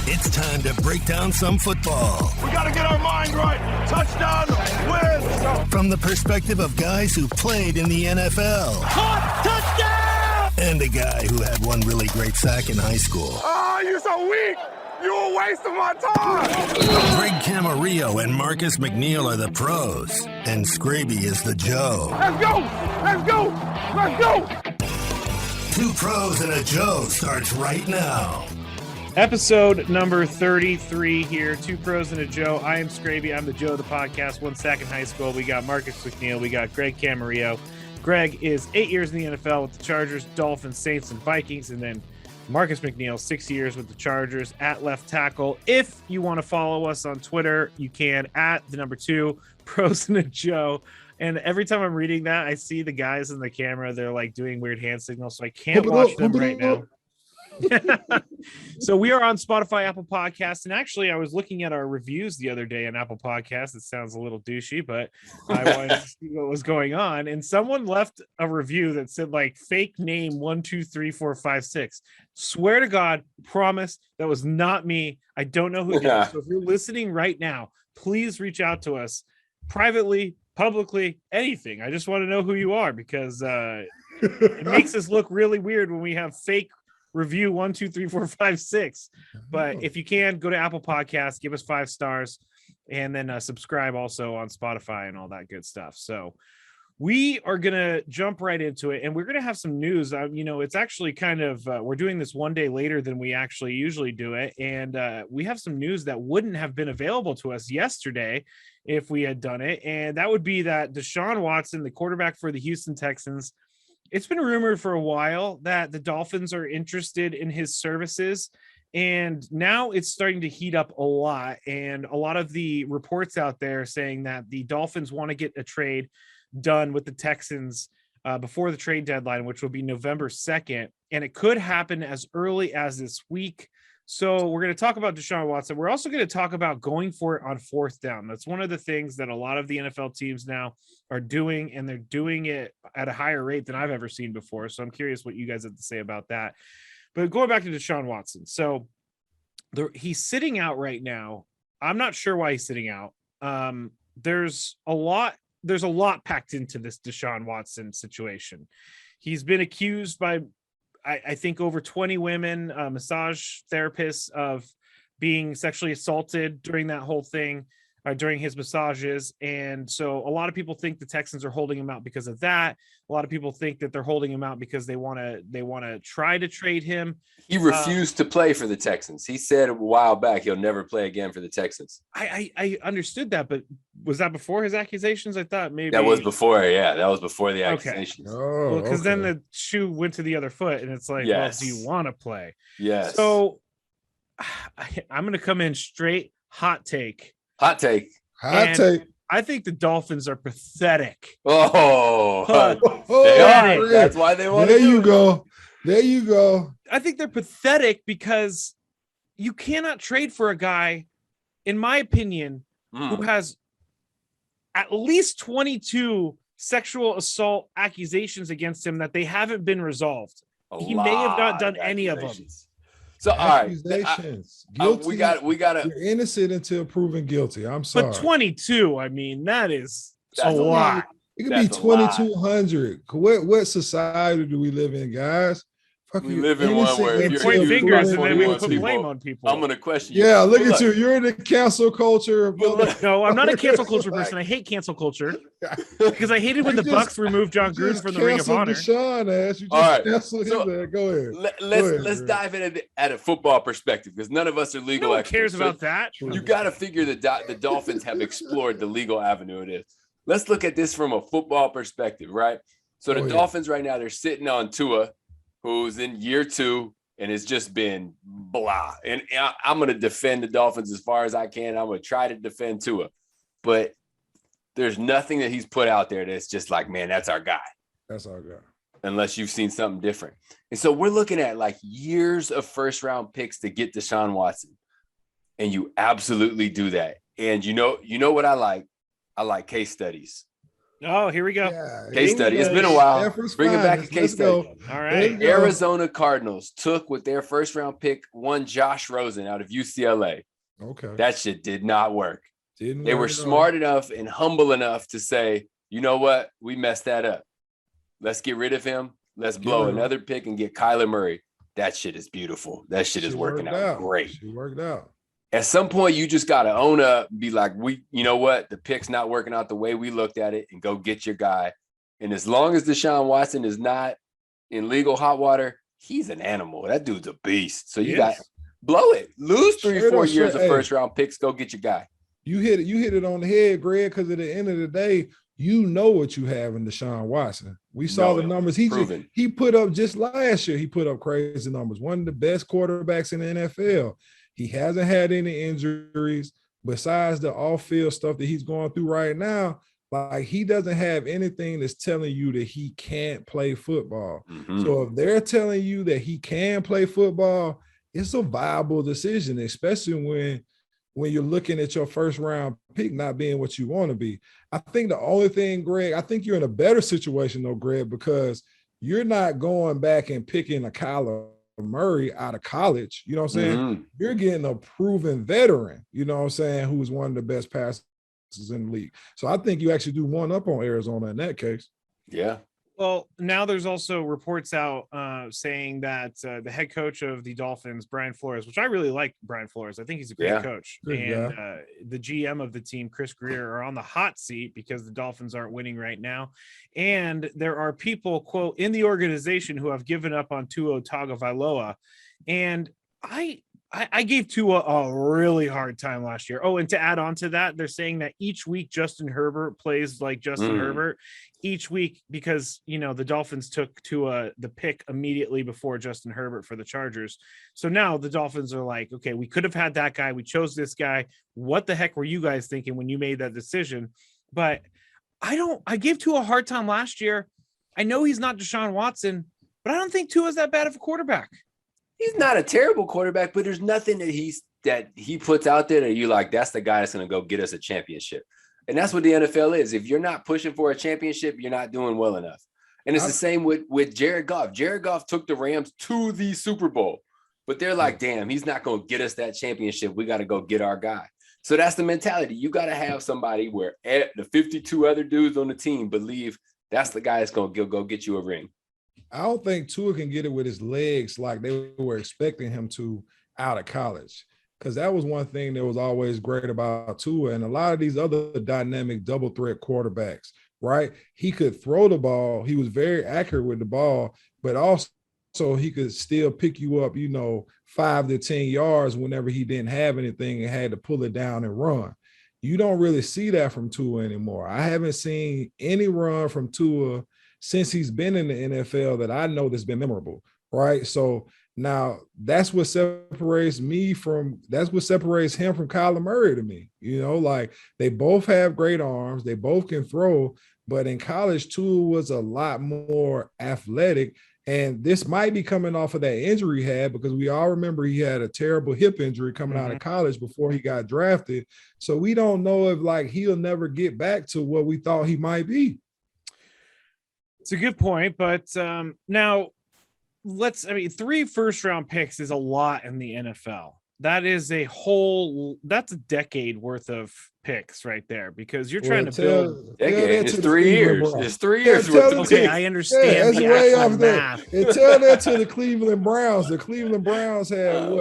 It's time to break down some football. We got to get our mind right. Touchdown, win. From the perspective of guys who played in the NFL. Caught, touchdown! And a guy who had one really great sack in high school. Oh, you're so weak. You're a waste of my time. Greg Camarillo and Marcus McNeil are the pros. And Scraby is the Joe. Let's go. Let's go. Let's go. Two Pros and a Joe starts right now. Episode number 33 here. Two Pros and a Joe. I am Scraby. I'm the Joe of the podcast. One sack in high school. We got Marcus McNeil. We got Greg Camarillo. Greg is 8 years in the NFL with the Chargers, Dolphins, Saints, and Vikings. And then Marcus McNeil, 6 years with the Chargers at left tackle. If you want to follow us on Twitter, you can at the number 2 Pros and a Joe. And every time I'm reading that, I see the guys in the camera. They're like doing weird hand signals. So I can't watch them right now. So we are on Spotify, Apple Podcasts, and actually I was looking at our reviews the other day on Apple Podcasts. It sounds a little douchey, but I wanted to see what was going on, and someone left a review that said like fake name 1234556. Swear to God, promise that was not me. I don't know who did it. So if you're listening right now, please reach out to us privately, publicly, anything. I just want to know who you are, because it makes us look really weird when we have fake review 1234556. But if you can, go to Apple Podcasts, give us 5 stars, and then subscribe also on Spotify and all that good stuff. So we are gonna jump right into it, and we're gonna have some news. It's actually kind of we're doing this one day later than we actually usually do it, and we have some news that wouldn't have been available to us yesterday if we had done it, and that would be that Deshaun Watson, the quarterback for the Houston Texans, it's been rumored for a while that the Dolphins are interested in his services, and now it's starting to heat up a lot. And a lot of the reports out there saying that the Dolphins want to get a trade done with the Texans before the trade deadline, which will be November 2nd. And it could happen as early as this week. So we're going to talk about Deshaun Watson. We're also going to talk about going for it on 4th down. That's one of the things that a lot of the NFL teams now are doing, and they're doing it at a higher rate than I've ever seen before. So I'm curious what you guys have to say about that. But going back to Deshaun Watson. So he's sitting out right now. I'm not sure why he's sitting out. There's a lot packed into this Deshaun Watson situation. He's been accused by I think over 20 women, massage therapists, of being sexually assaulted during that whole thing, during his massages. And so a lot of people think the Texans are holding him out because of that. A lot of people think that they're holding him out because they want to try to trade him. He refused to play for the Texans. He said a while back he'll never play again for the Texans. I understood that, but was that before his accusations? I thought maybe that was before. Yeah, that was before the accusations. Okay. Oh, because then the shoe went to the other foot, and it's like, well, do you want to play? Yes. So I'm going to come in straight hot take. Hot take. I think the Dolphins are pathetic. They are. That's why they want to do it. There you go. I think they're pathetic because you cannot trade for a guy, in my opinion, who has at least 22 sexual assault accusations against him that they haven't been resolved. He may have not done any of them. So, accusations. Guilty. We got You're innocent until proven guilty. I'm sorry. But 22, I mean, that's a lot. It could be 2,200. What society do we live in, guys? We live in one where we point fingers and then we put blame on people. I'm going to question you. Yeah, look at you. You're in the cancel culture. No, I'm not a cancel culture person. I hate cancel culture because I hated when the Bucks removed John Gruden from the Ring of Honor. All right. Go ahead. Let's dive in at a football perspective, because none of us are legal experts. Who cares about that? You got to figure the Dolphins have explored the legal avenue it is. Let's look at this from a football perspective, right? So the Dolphins right now, they're sitting on Tua, who's in year 2 and has just been blah. And I'm going to defend the Dolphins as far as I can. I'm going to try to defend Tua. But there's nothing that he's put out there that's just like, man, that's our guy. That's our guy. Unless you've seen something different. And so we're looking at like years of first-round picks to get Deshaun Watson. And you absolutely do that. And you know what I like? I like case studies. Oh, here we go. Yeah, Case here we study. It's go. been a while. Jeffers Bring it back a finest. case Let's study. go. All Let's right. go. Arizona Cardinals took with their first round pick one Josh Rosen out of UCLA. Okay. That shit did not work. Didn't They work were at all. smart enough and humble enough to say, you know what? We messed that up. Let's get rid of him. Let's blow rid of him. another pick and get Kyler Murray. That shit is beautiful. That shit is working worked out great. She worked out. At some point, you just got to own up and be like, you know what? The pick's not working out the way we looked at it, and go get your guy. And as long as Deshaun Watson is not in legal hot water, he's an animal. That dude's a beast. So you got blow it. Lose 3 or 4 years of first round picks. Go get your guy. You hit it on the head, Greg, because at the end of the day, you know what you have in Deshaun Watson. We saw the numbers. He put up just last year. He put up crazy numbers. One of the best quarterbacks in the NFL. He hasn't had any injuries besides the off-field stuff that he's going through right now. Like, he doesn't have anything that's telling you that he can't play football. Mm-hmm. So if they're telling you that he can play football, it's a viable decision, especially when you're looking at your first round pick not being what you want to be. I think the only thing, Greg, I think you're in a better situation though, Greg, because you're not going back and picking a Kyler Murray out of college. You know what I'm saying? Mm-hmm. You're getting a proven veteran, you know what I'm saying, who's one of the best passers in the league. So I think you actually do one up on Arizona in that case. Yeah. Well, now there's also reports out saying that the head coach of the Dolphins, Brian Flores, which I really like Brian Flores. I think he's a great coach. Good and the GM of the team, Chris Greer, are on the hot seat because the Dolphins aren't winning right now. And there are people, quote, in the organization who have given up on Tua Tagovailoa. And I gave Tua a really hard time last year. Oh, and to add on to that, they're saying that each week Justin Herbert plays like Justin Herbert each week because, you know, the Dolphins took Tua the pick immediately before Justin Herbert for the Chargers. So now the Dolphins are like, okay, we could have had that guy. We chose this guy. What the heck were you guys thinking when you made that decision? But I gave Tua a hard time last year. I know he's not Deshaun Watson, but I don't think Tua's that bad of a quarterback. He's not a terrible quarterback, but there's nothing that he puts out there that you like, that's the guy that's going to go get us a championship. And that's what the NFL is. If you're not pushing for a championship, you're not doing well enough. And it's the same with Jared Goff. Jared Goff took the Rams to the Super Bowl, but they're like, damn, he's not going to get us that championship. We got to go get our guy. So that's the mentality. You got to have somebody where the 52 other dudes on the team believe that's the guy that's going to go get you a ring. I don't think Tua can get it with his legs like they were expecting him to out of college, because that was one thing that was always great about Tua and a lot of these other dynamic double threat quarterbacks, right? He could throw the ball. He was very accurate with the ball, but also he could still pick you up, 5 to 10 yards whenever he didn't have anything and had to pull it down and run. You don't really see that from Tua anymore. I haven't seen any run from Tua since he's been in the NFL that I know that's been memorable, right? So now that's what separates him from Kyler Murray to me. Like, they both have great arms, they both can throw, but in college, Tua was a lot more athletic. And this might be coming off of that injury he had, because we all remember he had a terrible hip injury coming out of college before he got drafted. So we don't know if he'll never get back to what we thought he might be. It's a good point, but now 3 first-round picks is a lot in the NFL. That's a decade worth of picks right there, because you're trying to build. Decade. It's 3 years. It's 3 years. Okay, I understand the actual math. And tell that to the Cleveland Browns. The Cleveland Browns had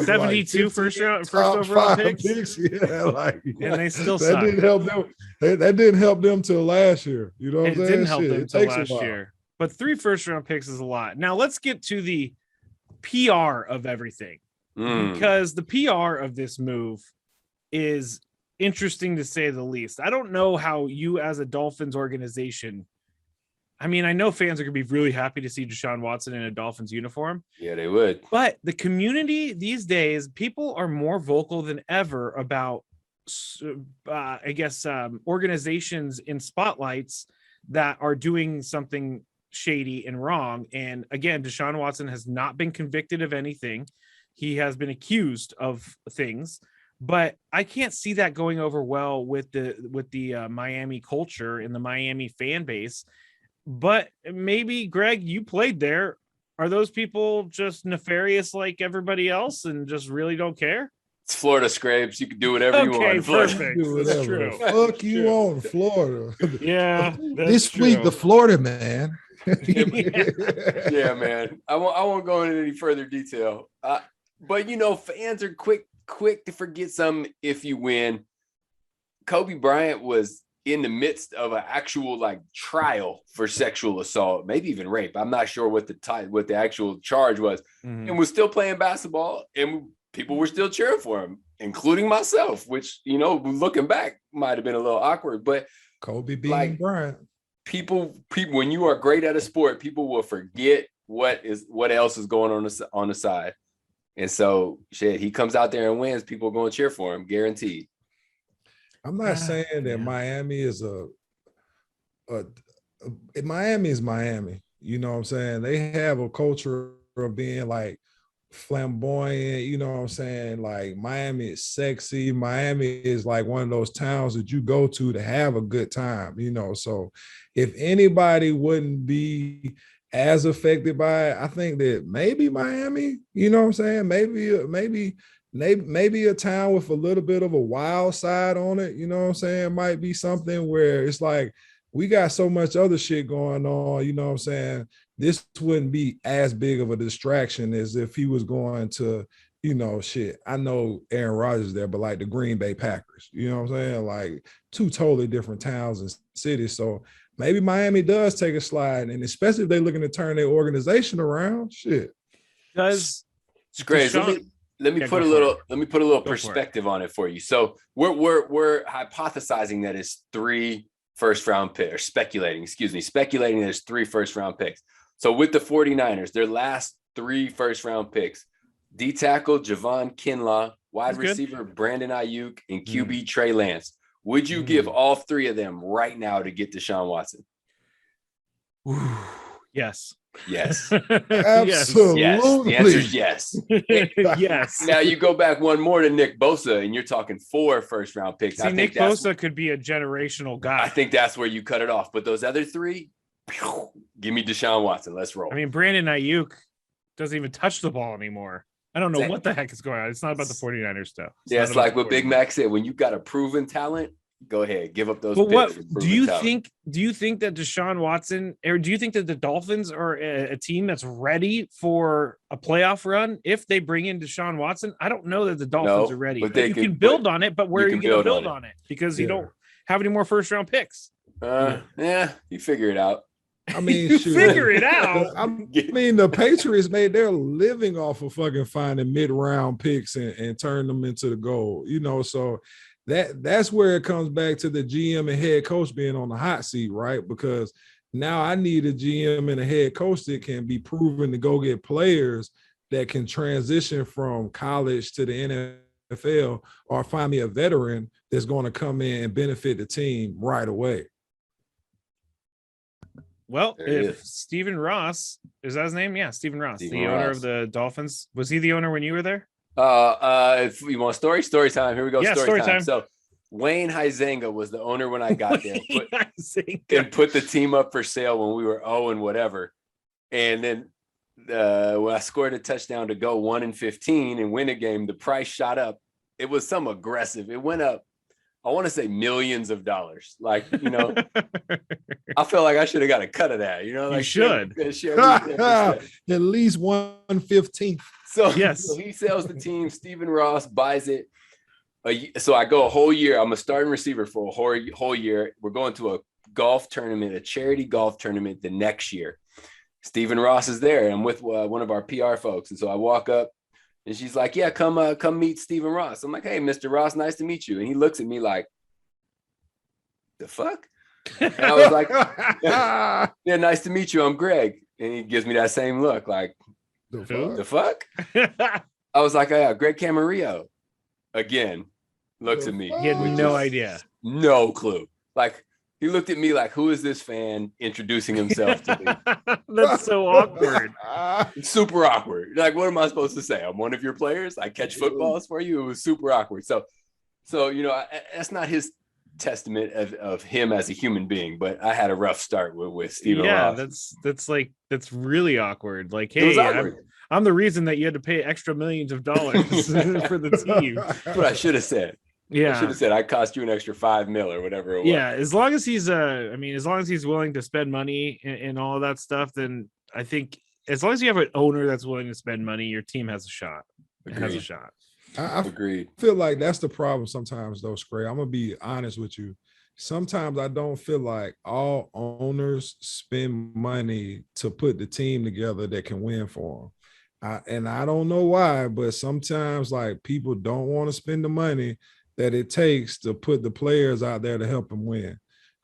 72 first overall picks. Yeah, and they still that didn't help them. That didn't help them till last year. You know what I'm saying? It didn't help them till last year. But 3 first-round picks is a lot. Now let's get to the PR of everything. Because the PR of this move is interesting to say the least. I don't know how you, as a Dolphins organization, I know fans are going to be really happy to see Deshaun Watson in a Dolphins uniform. Yeah, they would. But the community these days, people are more vocal than ever about, organizations in spotlights that are doing something shady and wrong. And again, Deshaun Watson has not been convicted of anything. He has been accused of things, but I can't see that going over well with the Miami culture and the Miami fan base. But maybe, Greg, you played there. Are those people just nefarious like everybody else and just really don't care? It's Florida, Scrapes. You can do whatever you want. Okay, in Florida. perfect. Do That's whatever. true. Fuck you True. on Florida. Yeah, This that's week, true. the Florida man. Yeah, man. I won't go into any further detail. But fans are quick to forget something if you win. Kobe Bryant was in the midst of an actual trial for sexual assault, maybe even rape. I'm not sure what the actual charge was, and was still playing basketball, and people were still cheering for him, including myself, which looking back might have been a little awkward. But Kobe being Bryant. People, when you are great at a sport, people will forget what else is going on the side. And so shit, he comes out there and wins, people are going to cheer for him, guaranteed. I'm not saying that Miami is Miami is Miami. You know what I'm saying? They have a culture of being like flamboyant, you know what I'm saying? Like Miami is sexy. Miami is like one of those towns that you go to have a good time, So if anybody wouldn't be as affected by it, I think that maybe Miami, you know what I'm saying? Maybe a town with a little bit of a wild side on it, you know what I'm saying? Might be something where it's like, we got so much other shit going on, you know what I'm saying? This wouldn't be as big of a distraction as if he was going to, I know Aaron Rodgers there, but like the Green Bay Packers, you know what I'm saying? Like two totally different towns and cities. So maybe Miami does take a slide, and especially if they're looking to turn their organization around, shit. Does It's great. Let me put a little perspective on it for you. So we're hypothesizing that it's 3 first-round picks, or speculating that it's 3 first-round picks. So with the 49ers, their last 3 first-round picks, D tackle Javon Kinlaw, wide receiver Brandon Ayuk, and QB Trey Lance. Would you give all 3 of them right now to get Deshaun Watson? Yes. Yes. Absolutely. Yes. The answer is yes. Yes. Now you go back one more to Nick Bosa, and you're talking 4 first-round picks. See, Nick Bosa could be a generational guy. I think that's where you cut it off. But those other 3, give me Deshaun Watson. Let's roll. I mean, Brandon Ayuk doesn't even touch the ball anymore. I don't know what the heck is going on. It's not about the 49ers stuff. It's like what Big Mac said. When you got a proven talent, go ahead, give up those but picks. What do you think? Do you think that Deshaun Watson, or do you think that the Dolphins are a team that's ready for a playoff run if they bring in Deshaun Watson? I don't know that the Dolphins are ready. But you can build on it, but where are you going to build on it? Because you don't have any more first-round picks. You figure it out. I mean, you figure it out. I mean, the Patriots made their living off of fucking finding mid-round picks and turn them into the goal, so that's where it comes back to the GM and head coach being on the hot seat, right? Because now I need a GM and a head coach that can be proven to go get players that can transition from college to the NFL, or find me a veteran that's going to come in and benefit the team right away. Well, if Stephen Ross, is that his name? Yeah, Stephen Ross, the owner of the Dolphins. Was he the owner when you were there? If you want story time, here we go. Yeah, story time. So Wayne Huizenga was the owner when I got there, and put the team up for sale when we were 0 and whatever. And then when I scored a touchdown to go 1-15 and win a game, the price shot up. It was some aggressive. It went up, I want to say millions of dollars. Like, I feel like I should have got a cut of that. Like you should. At least 1/15. So, yes. So he sells the team. Stephen Ross buys it. So I go a whole year. I'm a starting receiver for a whole year. We're going to a golf tournament, a charity golf tournament the next year. Stephen Ross is there. I'm with one of our PR folks. And so I walk up and she's like, yeah, come meet Stephen Ross. I'm like, hey, Mr. Ross, nice to meet you. And he looks at me like, the fuck? And I was like, yeah, nice to meet you. I'm Greg. And he gives me that same look like, the fuck? I was like, yeah, Greg Camarillo. Again, looks at me. He had no idea. No clue. Like, He looked at me like, who is this fan introducing himself to me? That's so awkward. It's super awkward. Like, what am I supposed to say? I'm one of your players. I catch footballs for you. It was super awkward. So that's not his testament of him as a human being, but I had a rough start with Stephen Ross. That's really awkward. Like, hey, I'm the reason that you had to pay extra millions of dollars for the team. That's what I should have said. Yeah, I should have said I cost you an extra $5 million or whatever it was. Yeah, as long as he's as long as he's willing to spend money and all of that stuff, then I think as long as you have an owner that's willing to spend money, your team has a shot. It has a shot. I Agreed. feel like that's the problem sometimes, though, Scray. I'm gonna be honest with you. Sometimes I don't feel like all owners spend money to put the team together that can win for them. And I don't know why, but sometimes like people don't want to spend the money that it takes to put the players out there to help them win.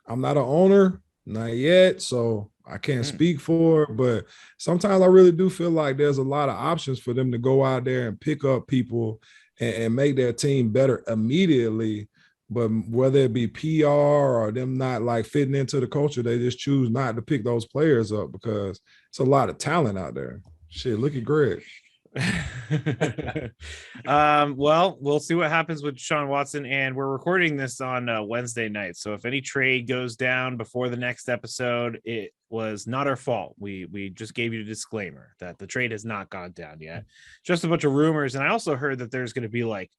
I'm not an owner, not yet, so I can't speak for it, but sometimes I really do feel like there's a lot of options for them to go out there and pick up people and make their team better immediately. But whether it be PR or them not like fitting into the culture, they just choose not to pick those players up because it's a lot of talent out there. Shit, look at Greg. Well, we'll see what happens with Deshaun Watson, and we're recording this on Wednesday night, so if any trade goes down before the next episode, it was not our fault. We just gave you a disclaimer that the trade has not gone down yet, just a bunch of rumors. And I also heard that there's going to be like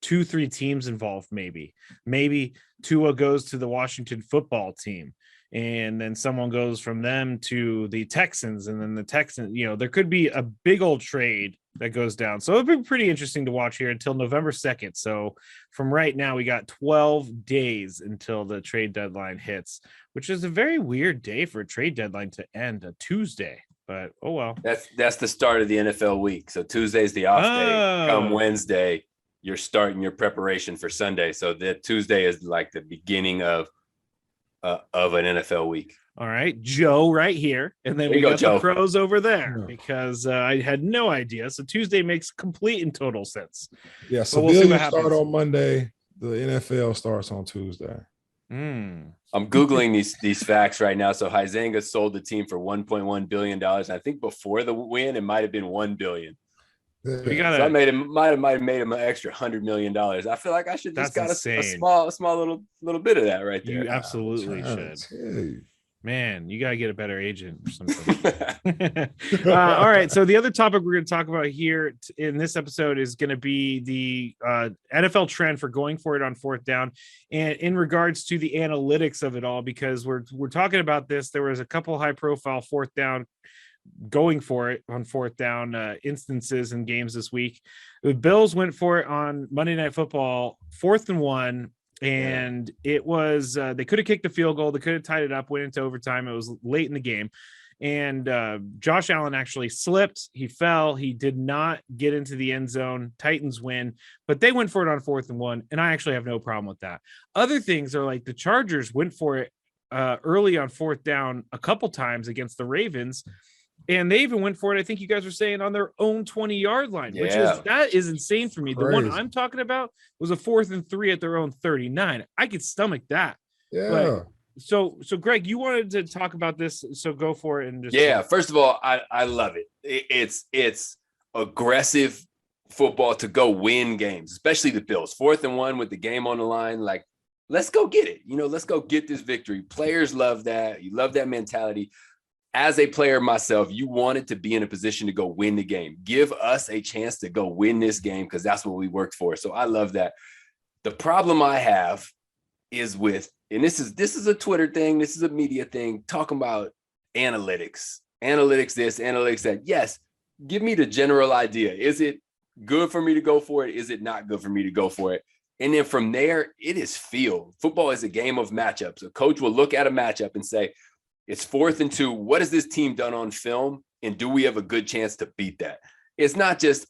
2-3 teams involved. Maybe Tua goes to the Washington football team, and then someone goes from them to the Texans, and then the Texans, there could be a big old trade that goes down. So it'll be pretty interesting to watch here until November 2nd. So from right now, we got 12 days until the trade deadline hits, which is a very weird day for a trade deadline to end, a Tuesday. But oh well. That's the start of the NFL week. So Tuesday's the off day. Come Wednesday, you're starting your preparation for Sunday. So that Tuesday is like the beginning of an NFL week. All right, Joe right here, and then we got the pros over there because I had no idea. So Tuesday makes complete and total sense. Yeah, so we'll start on Monday. The NFL starts on Tuesday. I'm Googling these facts right now. So Huizenga sold the team for $1.1 billion. And I think before the win, it might have been $1 billion. So I might have made him an extra $100 million. I feel like I should just got a small little bit of that right there. You absolutely should. Man, you got to get a better agent or something. All right. So the other topic we're going to talk about here in this episode is going to be the NFL trend for going for it on fourth down, and in regards to the analytics of it all, because we're talking about this. There was a couple high profile fourth down going for it on fourth down instances in games this week. The Bills went for it on Monday Night Football, 4th and 1. And it was they could have kicked the field goal. They could have tied it up, went into overtime. It was late in the game. And Josh Allen actually slipped. He fell. He did not get into the end zone. Titans win. But they went for it on 4th and 1. And I actually have no problem with that. Other things are like the Chargers went for it early on fourth down a couple times against the Ravens. And they even went for it, I think you guys were saying, on their own 20-yard line, which is insane for me. The one I'm talking about was a 4th and 3 at their own 39. I could stomach that. Yeah. But, so Greg, you wanted to talk about this, so go for it. And just first of all, I love it. It's aggressive football to go win games, especially the Bills. 4th and 1 with the game on the line. Like, let's go get it. Let's go get this victory. Players love that. You love that mentality. As a player myself, you wanted to be in a position to go win the game. Give us a chance to go win this game because that's what we worked for. So I love that. The problem I have is with, and this is a Twitter thing, this is a media thing, talking about analytics this, analytics that. Yes, give me the general idea. Is it good for me to go for it? Is it not good for me to go for it? And then from there, it is feel. Football is a game of matchups. A coach will look at a matchup and say, it's 4th and 2. What has this team done on film? And do we have a good chance to beat that? It's not just,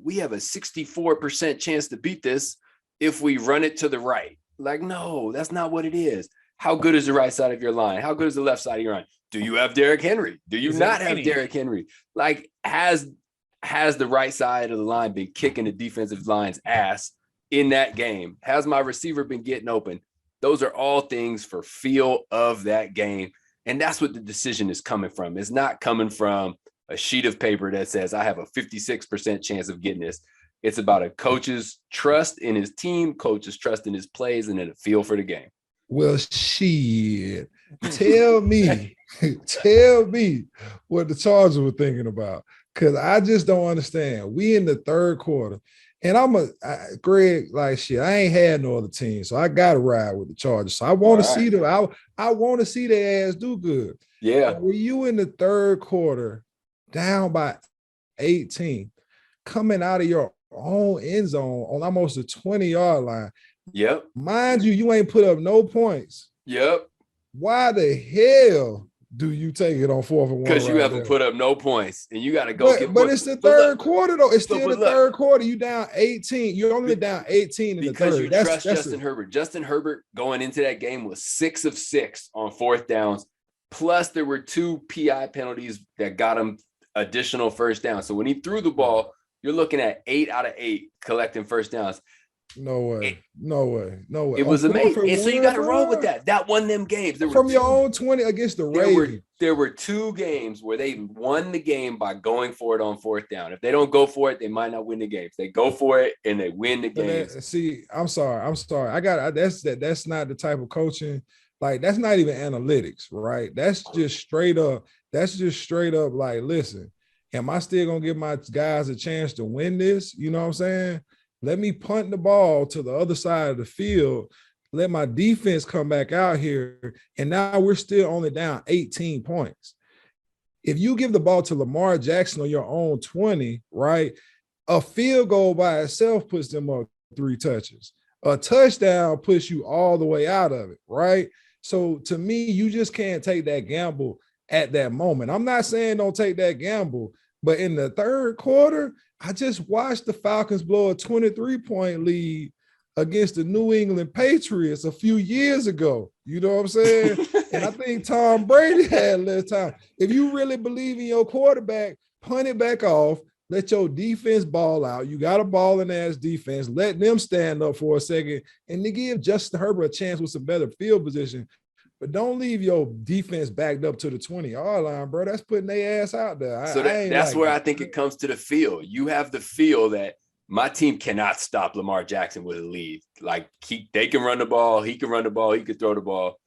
we have a 64% chance to beat this if we run it to the right. Like, no, that's not what it is. How good is the right side of your line? How good is the left side of your line? Do you have Derrick Henry? Do you not have Derrick Henry? Like, has the right side of the line been kicking the defensive line's ass in that game? Has my receiver been getting open? Those are all things for feel of that game. And that's what the decision is coming from. It's not coming from a sheet of paper that says I have a 56% chance of getting this. It's about a coach's trust in his team, coach's trust in his plays, and then a feel for the game. Well, shit. Tell me what the Chargers were thinking about. Because I just don't understand. We in the third quarter. And Greg, like shit, I ain't had no other team. So I gotta ride with the Chargers. So I want to see them. I want to see their ass do good. Yeah. But when you in the third quarter, down by 18, coming out of your own end zone on almost a 20-yard line. Yep. Mind you, you ain't put up no points. Yep. Why the hell do you take it on 4th and 1? Because you haven't put up no points, and you got to go. But it's the third quarter, though. It's still the third quarter. You down 18. You're only down 18 in the third. Because you trust Justin Herbert. Justin Herbert going into that game was 6 of 6 on 4th downs. Plus, there were 2 PI penalties that got him additional first down. So when he threw the ball, you're looking at 8 out of 8 collecting first downs. No way. It was amazing. And so you got to roll with that. That won them games. From your own 20 against the Ravens. There were 2 games where they won the game by going for it on 4th down. If they don't go for it, they might not win the games. They go for it and they win the games. See, I'm sorry. That's not the type of coaching. Like, that's not even analytics, right? That's just straight up. Like, listen, am I still gonna give my guys a chance to win this? You know what I'm saying? Let me punt the ball to the other side of the field. Let my defense come back out here. And now we're still only down 18 points. If you give the ball to Lamar Jackson on your own 20, right, a field goal by itself puts them up 3 touches. A touchdown puts you all the way out of it, right? So to me, you just can't take that gamble at that moment. I'm not saying don't take that gamble, but in the third quarter, I just watched the Falcons blow a 23-point lead against the New England Patriots a few years ago. You know what I'm saying? And I think Tom Brady had less time. If you really believe in your quarterback, punt it back off, let your defense ball out. You got a balling-ass defense. Let them stand up for a second and to give Justin Herbert a chance with some better field position. But don't leave your defense backed up to the 20-yard line, bro. That's putting their ass out there. So that's where I think it comes to the feel. You have the feel that my team cannot stop Lamar Jackson with a lead. Like, they can run the ball. He can run the ball. He can throw the ball.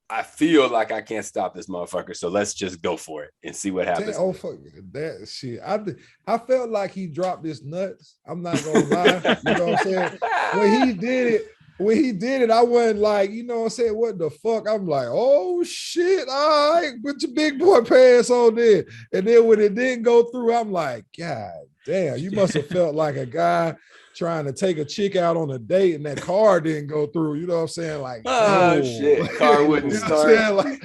I feel like I can't stop this motherfucker. So let's just go for it and see what happens. Oh, fuck that shit. I felt like he dropped his nuts. I'm not going to lie. You know what I'm saying? When he did it, I wasn't like, you know what I'm saying, what the fuck? I'm like, oh, shit, all right, put your big boy pants on there. And then when it didn't go through, I'm like, God damn, you must have felt like a guy trying to take a chick out on a date and that car didn't go through. You know what I'm saying? Like, oh, shit, car wouldn't start. Like,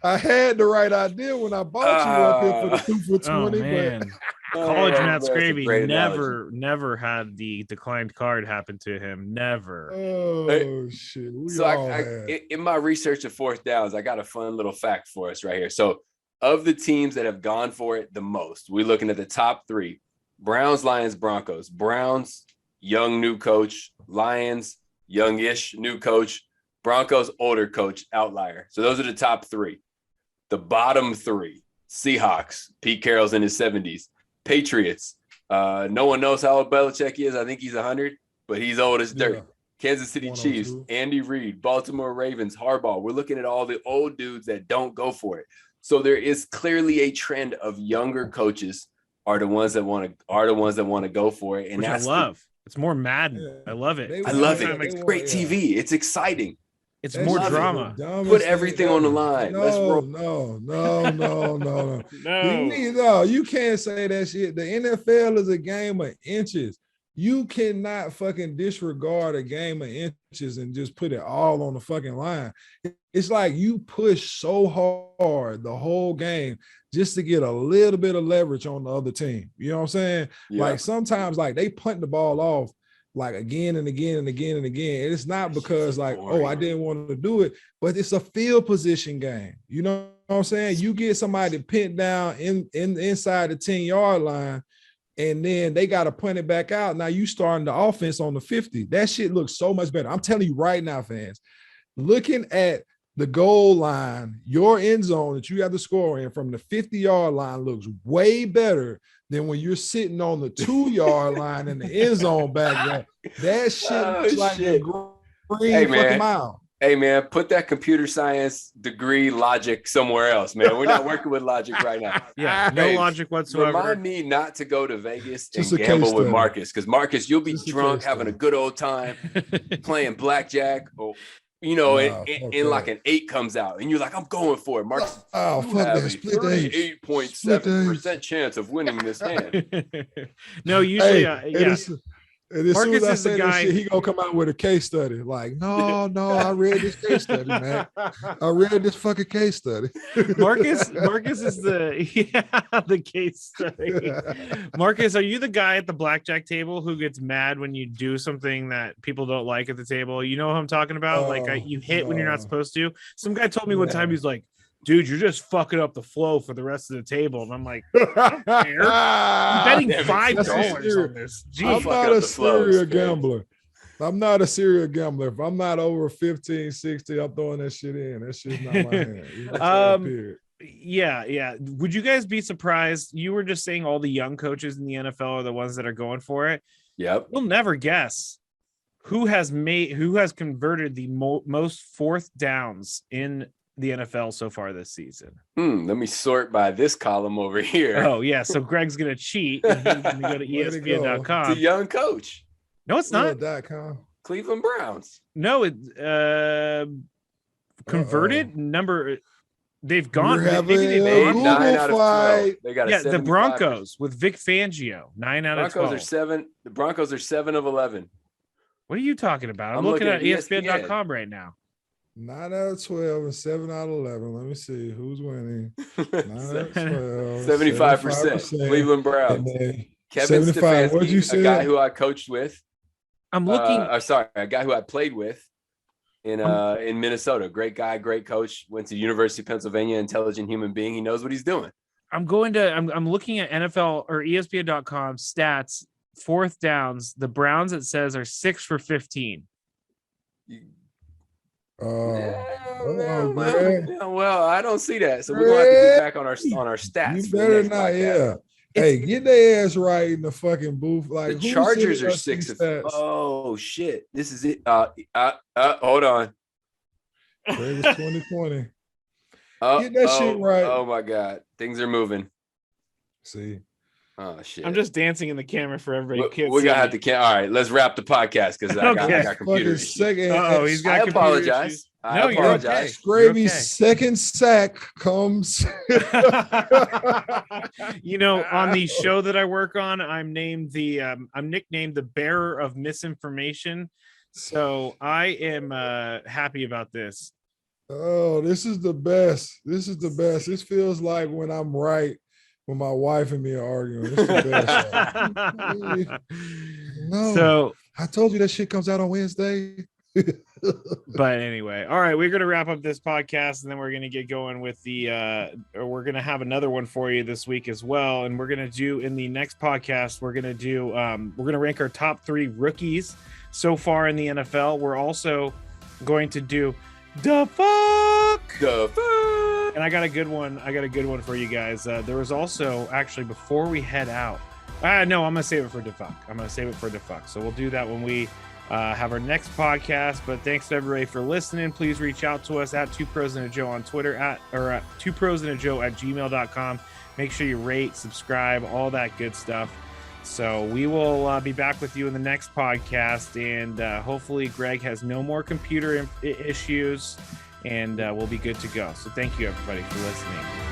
I had the right idea when I bought you up here for the 2 for 20. Man. College Matt Scravy never had the declined card happen to him. Never. Oh, shit. In my research of 4th downs, I got a fun little fact for us right here. So of the teams that have gone for it the most, we're looking at the top 3. Browns, Lions, Broncos. Browns, young new coach. Lions, youngish new coach. Broncos, older coach, outlier. So those are the top 3. The bottom 3, Seahawks, Pete Carroll's in his 70s. Patriots. No one knows how old Belichick is. I think he's 100, but he's old as dirt. Yeah. Kansas City Chiefs, Andy Reid, Baltimore Ravens, Harbaugh. We're looking at all the old dudes that don't go for it. So there is clearly a trend of younger coaches are the ones that want to go for it, and which that's I love. It's more Madden. Yeah. I love it. I love it. It's great TV. It's exciting. It's more drama. Put everything on the line. Let's roll. No, you can't say that shit. The NFL is a game of inches. You cannot fucking disregard a game of inches and just put it all on the fucking line. It's like you push so hard the whole game just to get a little bit of leverage on the other team. You know what I'm saying? Yeah. Like sometimes like they punt the ball off like again and again and again and again. And it's not because like, oh, I didn't want to do it, but it's a field position game. You know what I'm saying? You get somebody pinned down inside the 10-yard line, and then they got to punt it back out. Now you starting the offense on the 50. That shit looks so much better. I'm telling you right now, fans, looking at the goal line, your end zone that you have to score in from the 50-yard line looks way better than when you're sitting on the 2-yard line in the end zone back there. That shit looks like a green fucking mile. Hey, man, put that computer science degree logic somewhere else, man. We're not working with logic right now. Yeah, no logic whatsoever. Remind me not to go to Vegas and gamble with Marcus, because Marcus, you'll be drunk, having a good old time, playing blackjack, or and like an 8 comes out, and you're like, I'm going for it. Marcus, fuck that. Split the 38.7% chance of winning this hand. No, usually, And as soon as I say that shit, he gonna come out with a case study. Like, no, I read this case study, man. I read this fucking case study. Marcus is the case study. Marcus, are you the guy at the blackjack table who gets mad when you do something that people don't like at the table? You know what I'm talking about? You hit when you're not supposed to. Some guy told me one time, he's like, dude, you're just fucking up the flow for the rest of the table. And I'm like, I don't care. I'm betting $5 on this. I'm not a serial gambler. I'm not a serial gambler. If I'm not over 15, 60, I'm throwing that shit in. That shit's not my hand. Yeah. Would you guys be surprised? You were just saying all the young coaches in the NFL are the ones that are going for it. Yep. You'll never guess who has converted the most fourth downs in the NFL so far this season. Let me sort by this column over here. Oh yeah, so Greg's gonna cheat. And he's gonna go to ESPN.com. It's a young coach. No, it's not. Cleveland Browns. No, it converted number. They've gone. Maybe they've 9 out of 12. They got the Broncos with Vic Fangio. 9 out of 12. The Broncos are 7 of 11. What are you talking about? I'm looking at ESPN.com right now. 9 out of 12 and 7 out of 11. Let me see who's winning. 9 out of 12. 75%. Cleveland Browns. Kevin Stefanski, a guy who I coached with. I'm looking. A guy who I played with in Minnesota. Great guy, great coach. Went to University of Pennsylvania. Intelligent human being. He knows what he's doing. I'm looking at NFL or ESPN.com stats. Fourth downs. The Browns, it says, are 6 for 15. Well, I don't see that, so we're gonna have to get back on our stats. You better not, podcast. Hey, get their ass right in the fucking booth. Like the Chargers are 6. Oh shit, this is it. Hold on. It was 2020. Get that shit right. Oh my god, things are moving. See. Oh shit! I'm just dancing in the camera for everybody. We're gonna have to. All right, let's wrap the podcast because I got computer issues. He's got. I apologize. No, you're okay. Gravy's second sack comes. On the show that I work on, I'm nicknamed the bearer of misinformation. So I am happy about this. Oh, this is the best. This feels like when I'm right. When my wife and me are arguing, it's the best. No, so I told you that shit comes out on Wednesday. But anyway, all right, we're gonna wrap up this podcast, and then we're gonna get going with we're gonna have another one for you this week as well. And we're gonna do in the next podcast, we're gonna rank our top 3 rookies so far in the NFL. We're also going to do the fuck. And I got a good one for you guys. There was also, actually, before we head out, no, I'm going to save it for defuck. So we'll do that when we have our next podcast. But thanks to everybody for listening. Please reach out to us at 2pros&a-joe on Twitter at 2pros&a-joe@gmail.com. Make sure you rate, subscribe, all that good stuff. So we will be back with you in the next podcast. And hopefully Greg has no more computer issues. And we'll be good to go. So thank you, everybody, for listening.